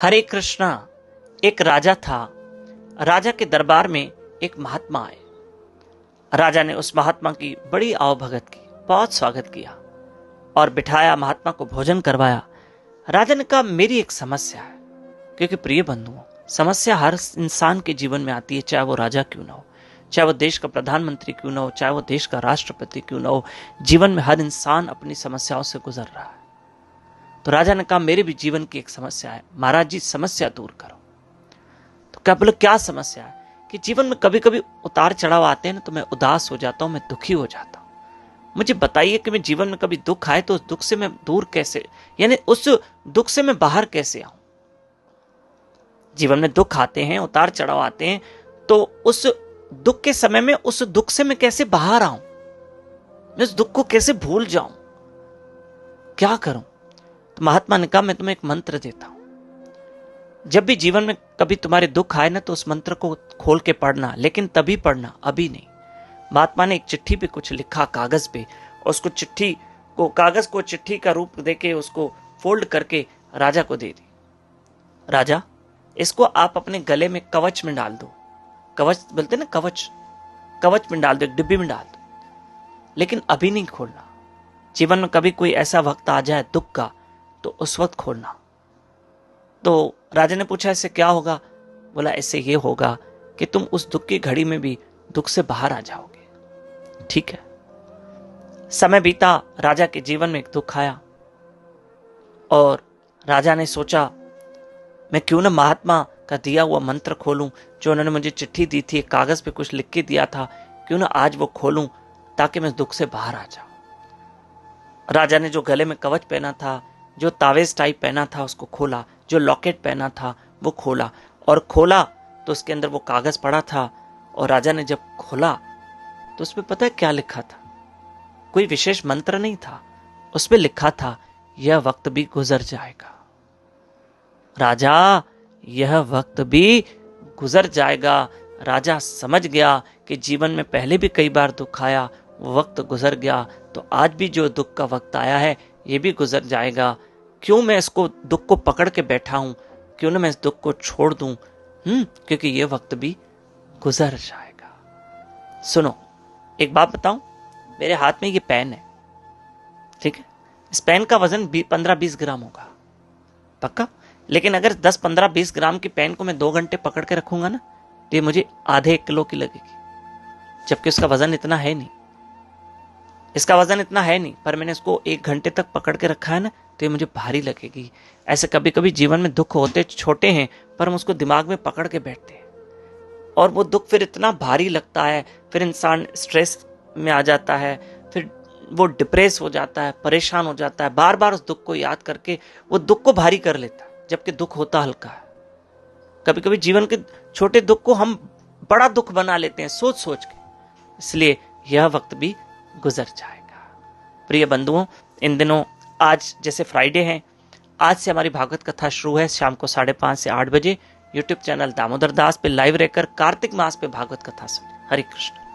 हरे कृष्णा। एक राजा था। राजा के दरबार में एक महात्मा आए। राजा ने उस महात्मा की बड़ी आवभगत की, बहुत स्वागत किया और बिठाया, महात्मा को भोजन करवाया। राजा ने कहा, मेरी एक समस्या है। क्योंकि प्रिय बंधुओं, समस्या हर इंसान के जीवन में आती है, चाहे वो राजा क्यों ना हो, चाहे वो देश का प्रधानमंत्री क्यों ना हो, चाहे वो देश का राष्ट्रपति क्यों ना हो। जीवन में हर इंसान अपनी समस्याओं से गुजर रहा है। तो राजा ने कहा, मेरे भी जीवन की एक समस्या है, महाराज जी समस्या दूर करो। तो क्या बोले, क्या समस्या है? कि जीवन में कभी कभी उतार चढ़ाव आते हैं ना, तो मैं उदास हो जाता हूं, मैं दुखी हो जाता हूं। मुझे बताइए कि मैं जीवन में कभी दुख आए तो उस दुख से मैं दूर कैसे, यानी उस दुख से मैं बाहर कैसे आऊं। जीवन में दुख आते हैं, उतार चढ़ाव आते हैं, तो उस दुख के समय में उस दुख से मैं कैसे बाहर आऊं, मैं उस दुख को कैसे भूल जाऊं, क्या करूं? तो महात्मा ने कहा, मैं तुम्हें एक मंत्र देता हूं। जब भी जीवन में कभी तुम्हारे दुख आए ना, तो उस मंत्र को खोल के पढ़ना, लेकिन तभी पढ़ना, अभी नहीं। महात्मा ने एक चिट्ठी पे कुछ लिखा कागज पे, और उसको कागज को चिट्ठी का रूप देके उसको फोल्ड करके राजा को दे दी। राजा, इसको आप अपने गले में कवच में डाल दो। कवच बोलते ना, कवच में डाल दो, एक डिब्बी में डाल दो, लेकिन अभी नहीं खोलना। जीवन में कभी कोई ऐसा वक्त आ जाए दुख का, तो उस वक्त खोलना। तो राजा ने पूछा, इससे क्या होगा? बोला, इससे ये होगा कि तुम उस दुख की घड़ी में भी दुख से बाहर आ जाओगे। ठीक है। समय बीता, राजा के जीवन में एक दुख आया और राजा ने सोचा, मैं क्यों ना महात्मा का दिया हुआ मंत्र खोलूं, जो उन्होंने मुझे चिट्ठी दी थी, कागज पे कुछ लिख के दिया था, क्यों ना आज वो खोलूं ताकि मैं दुख से बाहर आ जाऊं। राजा ने जो गले में कवच पहना था, जो तावेज टाइप पहना था, उसको खोला। जो लॉकेट पहना था वो खोला, और खोला तो उसके अंदर वो कागज पड़ा था। और राजा ने जब खोला तो उसमें पता है क्या लिखा था? कोई विशेष मंत्र नहीं था, उसमें लिखा था, यह वक्त भी गुजर जाएगा। राजा, यह वक्त भी गुजर जाएगा। राजा समझ गया कि जीवन में पहले भी कई बार दुख आया, वो वक्त गुजर गया, तो आज भी जो दुख का वक्त आया है ये भी गुजर जाएगा। क्यों मैं इसको दुख को पकड़ के बैठा हूं? क्यों ना मैं इस दुख को छोड़ दूं? क्योंकि ये वक्त भी गुजर जाएगा। सुनो, एक बात बताऊं, मेरे हाथ में ये पेन है, ठीक है? इस पेन का वजन 15-20 ग्राम होगा, पक्का। लेकिन अगर 10-15-20 ग्राम की पेन को मैं 2 घंटे पकड़ के रखूंगा ना, तो ये मुझे आधे 1 किलो की लगेगी, जबकि उसका वजन इतना है नहीं। इसका वजन इतना है नहीं, पर मैंने इसको 1 घंटे तक पकड़ के रखा है ना, तो ये मुझे भारी लगेगी। ऐसे कभी कभी जीवन में दुख होते छोटे हैं, पर हम उसको दिमाग में पकड़ के बैठते हैं, और वो दुख फिर इतना भारी लगता है, फिर इंसान स्ट्रेस में आ जाता है, फिर वो डिप्रेस हो जाता है, परेशान हो जाता है, बार बार उस दुख को याद करके वो दुख को भारी कर लेता है, जबकि दुख होता हल्का है। कभी कभी जीवन के छोटे दुख को हम बड़ा दुख बना लेते हैं सोच सोच के, इसलिए यह वक्त भी गुजर जाएगा। प्रिय बंधुओं, इन दिनों आज जैसे फ्राइडे है, आज से हमारी भागवत कथा शुरू है। शाम को 5:30 से 8 बजे यूट्यूब चैनल दामोदर दास पे लाइव रहकर कार्तिक मास पे भागवत कथा सुनिए। हरे कृष्ण।